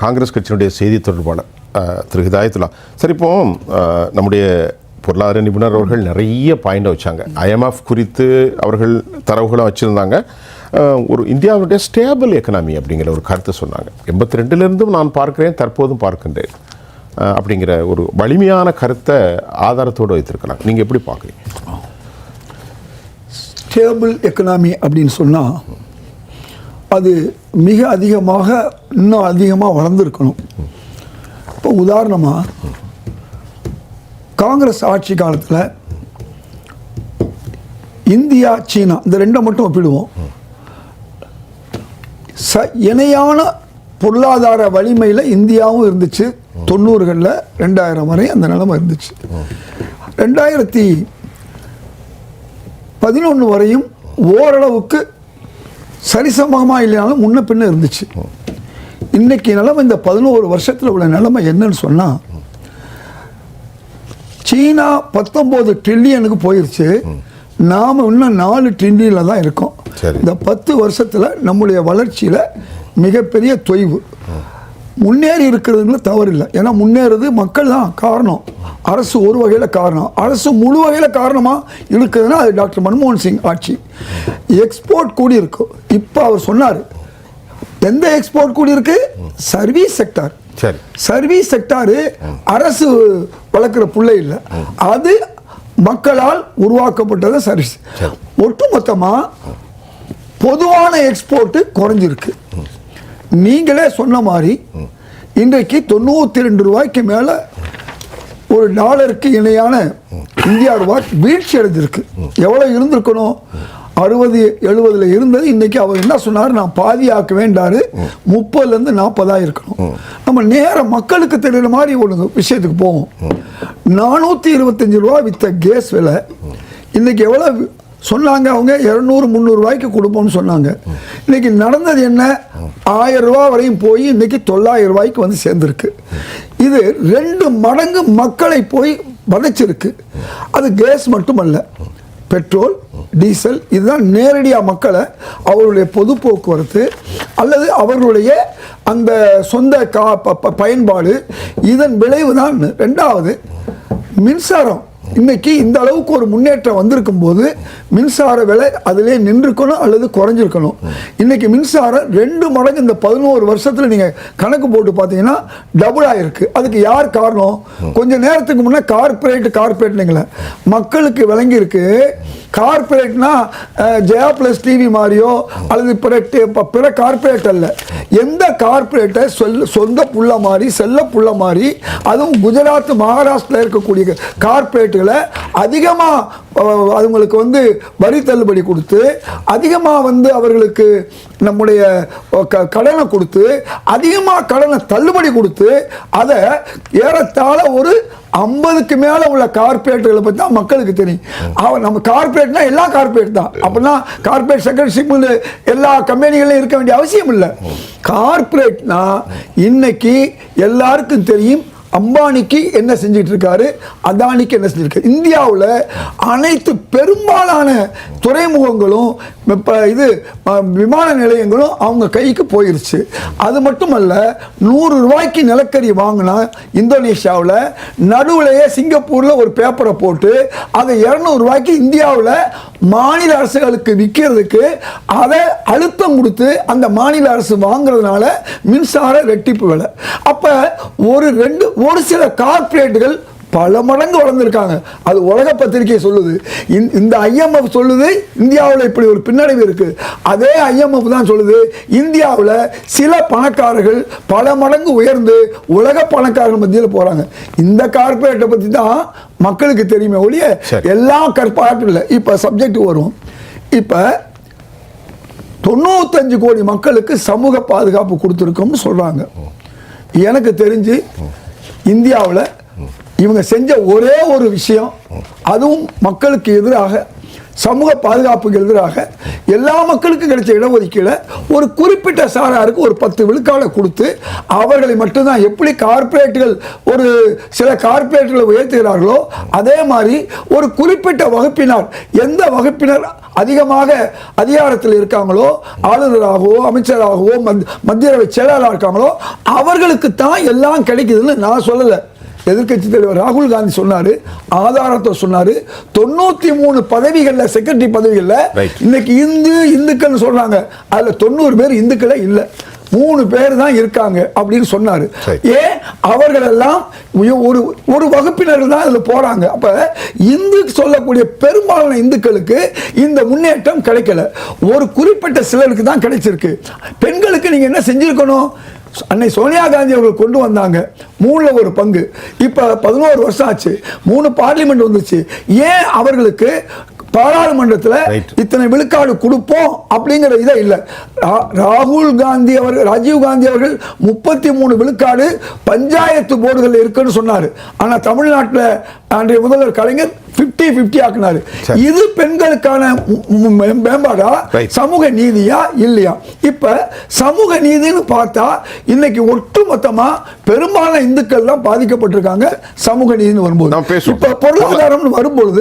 காங்கிரஸ் கட்சியினுடைய செய்தி தொடர்பாளர் திரு ஹிதாயத்துல்லா. சரி, இப்போ நம்முடைய பொருளாதார நிபுணர் அவர்கள் நிறைய பாயிண்டை வச்சாங்க. ஐஎம்எஃப் குறித்து அவர்கள் தரவுகளும் வச்சுருந்தாங்க. ஒரு இந்தியாவுடைய ஸ்டேபிள் எக்கனாமி அப்படிங்கிற ஒரு கருத்தை சொன்னாங்க. 82லேருந்தும் நான் பார்க்கிறேன், தற்போதும் பார்க்கின்றேன் அப்படிங்கிற ஒரு வலிமையான கருத்தை ஆதாரத்தோடு வைத்திருக்கிறாங்க. நீங்கள் எப்படி பார்க்குறீங்க? ஸ்டேபிள் எக்கனாமி அப்படின்னு சொன்னால் அது மிக அதிகமாக இன்னும் அதிகமாக வளர்ந்துருக்கணும். இப்போ உதாரணமாக காங்கிரஸ் ஆட்சி காலத்தில் இந்தியா சீனா இந்த ரெண்டை மட்டும் ஒப்பிடுவோம். இணையான பொருளாதார வலிமையில் இந்தியாவும் இருந்துச்சு. 90களில் 2000 வரை அந்த நிலைமை இருந்துச்சு. 2011 வரையும் ஓரளவுக்கு சரிசமமாக இல்லைனாலும் முன்ன பின்ன இருந்துச்சு. இன்னைக்கு நிலைமை இந்த 11 வருஷத்தில் உள்ள நிலைமை என்னன்னு சொன்னால், சீனா 19 ட்ரில்லியனுக்கு போயிருச்சு. நாம் இன்னும் 4 ட்ரில்லியனில் தான் இருக்கோம். இந்த 10 வருஷத்தில் நம்முடைய வளர்ச்சியில் மிகப்பெரிய தொய்வு. முன்னேறி இருக்கிறதுல தவறு இல்லை. ஏன்னா முன்னேறது மக்கள் தான் காரணம், அரசு ஒரு வகையில் காரணம். அரசு முழு வகையில் காரணமாக இருக்குதுன்னா அது டாக்டர் மன்மோகன் சிங் ஆட்சி. எக்ஸ்போர்ட் கூடி இருக்கும். இப்போ அவர் சொன்னார், எந்த எக்ஸ்போர்ட் கூடி இருக்கு? Service sector. சர்வீஸ் செக்டாரு அரசு வளர்க்குற பிள்ளை இல்லை, அது மக்களால் உருவாக்கப்பட்டது சர்வீஸ். ஒட்டுமொத்தமாக பொதுவான எக்ஸ்போர்ட்டு குறைஞ்சிருக்கு. நீங்களே சொன்ன மாதிரி இன்றைக்கு 92 ரூபாய்க்கு மேலே ஒரு டாலருக்கு இணையான இந்தியா ரூபாய் வீழ்ச்சி அடைஞ்சிருக்கு. எவ்வளோ இருந்திருக்கணும்? 60-70 இருந்தது. இன்னைக்கு அவர் என்ன சொன்னார், நான் பாதி ஆக்க வேண்டாரு, 30லேருந்து 40 இருக்கணும். நம்ம நேரம் மக்களுக்கு தெரிகிற மாதிரி ஒரு விஷயத்துக்கு போவோம். 425 ரூபா வித்த கேஸ் விலை இன்னைக்கு எவ்வளோ சொன்னாங்க? அவங்க 200-300 ரூபாய்க்கு கொடுப்போம்னு சொன்னாங்க. இன்னைக்கு நடந்தது என்ன? 1000 ரூபா வரையும் போய் இன்னைக்கு 900 ரூபாய்க்கு வந்து சேர்ந்துருக்கு. இது 2 மடங்கு மக்களை போய் வதைச்சிருக்கு. அது கேஸ் மட்டுமல்ல, பெட்ரோல், டீசல், இதுதான் நேரடியாக மக்களை அவர்களுடைய பொது போக்குவரத்து அல்லது அவர்களுடைய அந்த சொந்த பயன்பாடு, இதன் விளைவு தான். 2வது மின்சாரம். இன்னைக்கு இந்த அளவுக்கு ஒரு முன்னேற்றம் வந்திருக்கும் போது மின்சார விலை அதிலே நின்றுக்கணும் அல்லது குறைஞ்சிருக்கணும். இன்னைக்கு மின்சாரம் 2 மடங்கு இந்த 11 வருஷத்தில் நீங்கள் கணக்கு போட்டு பார்த்தீங்கன்னா டபுள் ஆகிருக்கு. அதுக்கு யார் காரணம்? கொஞ்சம் நேரத்துக்கு முன்னே கார்பரேட்டுங்கள மக்களுக்கு விளங்கியிருக்கு. கார்பரேட்னா ஜெயா பிளஸ் டிவி மாதிரியோ அல்லது பிற கார்பரேட் அல்ல. எந்த கார்பரேட்டை சொந்த புள்ள மாதிரி, செல்ல புள்ள மாதிரி, அதுவும் குஜராத் மகாராஷ்டிரா இருக்கக்கூடிய கார்பரேட்டுகளை அதிகமாக அவங்களுக்கு வந்து வரி தள்ளுபடி கொடுத்து, அதிகமாக வந்து அவர்களுக்கு நம்முடைய கடனை கொடுத்து, அதிகமாக கடனை தள்ளுபடி கொடுத்து, அதை ஏறத்தாழ ஒரு 50க்கு மேலே உள்ள கார்பரேட்டுகளை பற்றி தான் மக்களுக்கு தெரியும். நம்ம கார்பரேட்னா எல்லா கார்பரேட் தான். அப்படின்னா கார்பரேட் செக்ரட்டரிஷிப் எல்லா கம்பெனிகளையும் இருக்க வேண்டிய அவசியம் இல்லை. கார்பரேட்னா இன்னைக்கு எல்லாருக்கும் தெரியும். அம்பானிக்கு என்ன செஞ்சிட்டு இருக்காரு, அதானிக்கு என்ன செஞ்சிருக்காரு. இந்தியாவில் அனைத்து பெரும்பாலான துறைமுகங்களும் விமான நிலையங்களும் அவங்க கைக்கு போயிருச்சு. அது மட்டுமல்ல, 100 ரூபாய்க்கு நிலக்கரி வாங்கினா இந்தோனேஷியாவில் நடுவுலையே சிங்கப்பூரில் ஒரு பேப்பரை போட்டு அதை 200 ரூபாய்க்கு இந்தியாவில் மாநில அரசுகளுக்கு விற்கிறதுக்கு அதை அழுத்தம் கொடுத்து அந்த மாநில அரசு வாங்குறதுனால மின்சார ரெட்டிப்பு விலை. அப்போ ஒரு சில கார்பரேட்டுகள் பல மடங்கு வளர்ந்துருக்காங்க. அது உலக பத்திரிகை சொல்லுது. இந்த IMF சொல்லுது இந்தியாவில் இப்படி ஒரு பின்னடைவு இருக்கு. அதே IMF தான் சொல்லுது இந்தியாவில் சில பணக்காரர்கள் பல மடங்கு உயர்ந்து உலக பணக்காரர்கள் மத்தியில் போறாங்க. இந்த கார்பரேட்டை பற்றி தான் மக்களுக்கு தெரியுமே ஒழிய எல்லா கார்பரேட்டும் இல்லை. இப்போ சப்ஜெக்ட் வருவோம். இப்போ 95 கோடி மக்களுக்கு சமூக பாதுகாப்பு கொடுத்துருக்கோம்னு சொல்றாங்க. எனக்கு தெரிஞ்சு இந்தியாவில் இவங்க செஞ்ச ஒரே ஒரு விஷயம், அதுவும் மக்களுக்கு எதிராக சமூக பாதுகாப்புக்கு எதிராக எல்லா மக்களுக்கும் கிடைச்ச இடஒதுக்கீடு ஒரு குறிப்பிட்ட சாராருக்கு ஒரு 10 விழுக்காடு கொடுத்து அவர்களை மட்டும்தான் எப்படி கார்ப்பரேட்டுகள் ஒரு சில கார்ப்பரேட்டுகளை உயர்த்துகிறார்களோ அதே மாதிரி ஒரு குறிப்பிட்ட வகுப்பினர் எந்த வகுப்பினர் அதிகமாக அதிகாரத்தில் இருக்காங்களோ ஆளுநராகவோ அமைச்சராகவோ மத்திய செயலாளராக இருக்காங்களோ அவர்களுக்கு தான் எல்லாம் கிடைக்குதுன்னு நான் சொல்லலை. எதிர்க்கட்சி தலைவர் ராகுல் காந்தி சொன்னாரு, ஆதாரத்தை சொன்னாரு. 93 பதவிகள்ல செக்ரட்டரி பதவிகள்ல இன்னைக்கு இந்துக்கள் சொல்றாங்க, அதுல 90 பேர் இந்துக்களே இல்லை, 3 பேர் தான் இருக்காங்க அப்படின்னு சொன்னாரு. ஏன் அவர்கள் எல்லாம் ஒரு வகுப்பினர் தான் இதுல போறாங்க. அப்ப இந்து சொல்லக்கூடிய பெரும்பாலான இந்துக்களுக்கு இந்த முன்னேற்றம் கிடைக்கல, ஒரு குறிப்பிட்ட சிலருக்கு தான் கிடைச்சிருக்கு. பெண்களுக்கு நீங்க என்ன செஞ்சிருக்கணும்? அன்னை சோனியா காந்தி அவர்கள் கொண்டு வந்தாங்க 3ல் 1 பங்கு. இப்ப 11 வருஷம் ஆச்சு, 3 பார்லிமெண்ட் வந்துச்சு. ஏன் அவர்களுக்கு பாராளுமன்றத்தில் இத்தனை விழுக்காடு கொடுப்போம் அப்படிங்கிற இதை இல்லை. ராகுல் காந்தி அவர்கள், ராஜீவ் காந்தி அவர்கள் 33 விழுக்காடு பஞ்சாயத்து போர்டுகள் இருக்குன்னு சொன்னார். ஆனா தமிழ்நாட்டில் அன்றைய முதல்வர் கலைஞர் 50-50 ஆக்குனாரு. இது பெண்களுக்கான மேம்பாடா, சமூக நீதியா இல்லையா? இப்ப சமூக நீதினு பார்த்தா இன்னைக்கு ஒட்டுமொத்தமா பெரும்பாலான இந்துக்கள் தான் பாதிக்கப்பட்டிருக்காங்க. சமூக நீதினு வரும்போது இப்ப பொருளாதாரம் வரும்பொழுது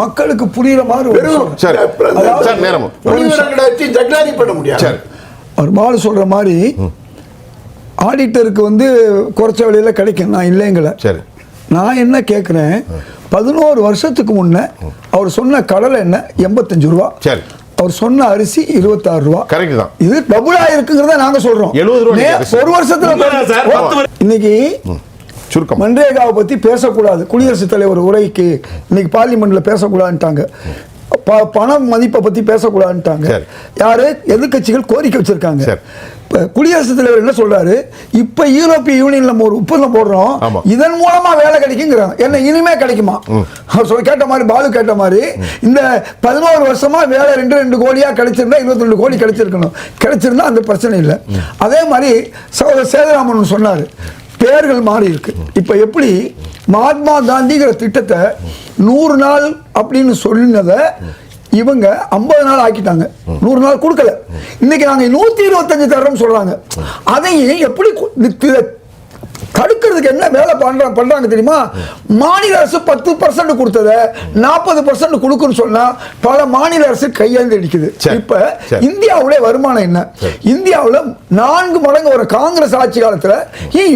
மக்களுக்கு புரியுற மாதிரி ஒரு பாலு சொல்ற மாதிரி ஆடிட்டருக்கு குறைச்ச விலையில கிடைக்கும், நான் இல்லைங்கள. நான் என்ன கேட்கிறேன், 11 வருஷத்துக்கு முன்ன அவர் சொன்ன கடலை எண்ணெய் 85 ரூபா, அவர் சொன்ன அரிசி 26 ரூபா. இது டபுளா இருக்குங்கிறத நாங்க சொல்றோம். ஒரு வருஷத்துல இன்னைக்கு மன்ரேகாவை பத்தி பேசக்கூடாது, குடியரசுத் தலைவர் உரைக்கு இன்னைக்கு பார்லிமெண்ட்ல பேசக்கூடாதுட்டாங்க. பண மதிப்பை பத்தி பேசக்கூடாதுட்டாங்க. யாரு? எதிர்கட்சிகள் கோரிக்கை வச்சிருக்காங்க. குடியரசுத் தலைவர் என்ன சொல்றாரு, இப்ப யூரோப்பிய யூனியன்ல நம்ம ஒரு ஒப்பந்தம் போடுறோம், இதன் மூலமா வேலை கிடைக்குங்கிறாங்க. என்ன இனிமே கிடைக்குமா? கேட்ட மாதிரி பாலு கேட்ட மாதிரி இந்த 11 வருஷமா வேலை 2 கோடியா கிடைச்சிருந்தா 22 கோடி கிடைச்சிருக்கணும். கிடைச்சிருந்தா அந்த பிரச்சனை இல்லை. அதே மாதிரி சகோதரர் சேதுராமன் சொன்னாரு, பேர்கள் மாறி இருக்கு. இப்ப எப்படி மகாத்மா காந்திங்கிற திட்டத்தை 100 நாள் அப்படின்னு சொன்னதை இவங்க 50 நாள் ஆக்கிட்டாங்க, 100 நாள் கொடுக்கல. இன்னைக்கு நாங்க 125 தரோம் சொல்றாங்க. அதையும் எப்படி தடுக்கிறதுக்கு என்ன வேலை பண்றாங்க தெரியுமா? மாநில அரசு 10% கொடுத்தத 40% கொடுக்குன்னு சொன்னா பல மாநில அரசு கையெழுந்து அடிக்குது. இப்ப இந்தியாவுடைய வருமானம் என்ன? இந்தியாவுல 4 மடங்கு ஒரு காங்கிரஸ் ஆட்சி காலத்துல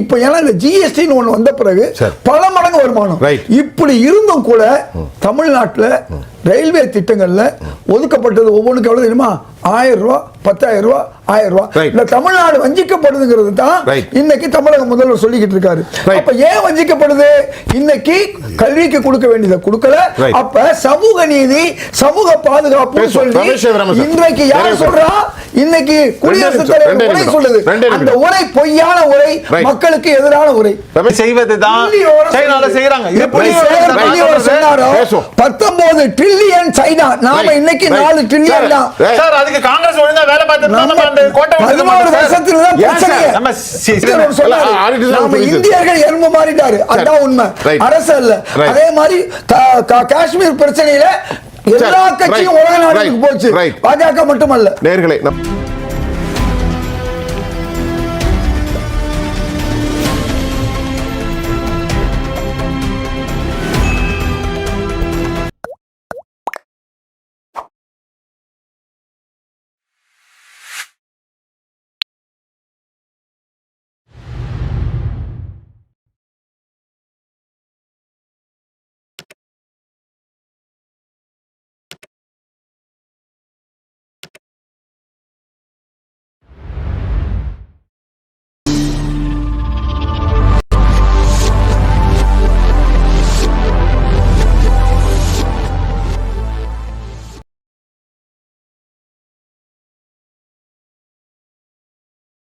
இப்ப ஏன்னா இந்த ஜிஎஸ்டி ஒண்ணு வந்த பிறகு பல மடங்கு வருமானம். இப்படி இருந்தும் கூட தமிழ்நாட்டுல ரயில்வே திட்டங்கள்ல ஒதுக்கப்பட்டது ஒவ்வொன்றுக்கு எவ்வளவு தெரியுமா? 1000 ரூபா, 10,000 ரூபா, 1000 ரூபா. இந்த தமிழ்நாடு வஞ்சிக்கப்படுதுங்கிறது தான் இன்னைக்கு தமிழக முதல்வர் சொல்லிக்கிட்டு இருக்காரு. அப்ப ஏன் வஞ்சிக்கப்படுது? இன்னைக்கு கல்விக்கு கொடுக்க வேண்டியதை கொடுக்கல. அப்ப சமூக நீதி, சமூக பாதுகாப்பு சொல்லி இன்றைக்கு யார் சொல்றா? இன்னைக்கு குடியரசுத் தலைவர் உரை சொல்லுது. அந்த உரை பொய்யான உரை, மக்களுக்கு எதிரான உரை. செய்வதுதான் செய்யறாங்க. 19 ட்ரில்லியன் சைனா, நாம இன்னைக்கு 4 ட்ரில்லியன் தான். சார் அதுக்கு காங்கிரஸ் ஒழுங்கா வேலை பார்த்துட்டு அந்த கோட்டை 11 வருஷத்துல தான் பிரச்சனை. நம்ம இந்தியர்கள் எறும்பு மாறிட்டாரு, அதான் உண்மை, அரசு இல்ல. அதே மாதிரி காஷ்மீர் பிரச்சனையில எல்லா கட்சியும் உலக நாடுகளுக்கு போச்சு, பாஜக மட்டுமல்ல. நேயர்களே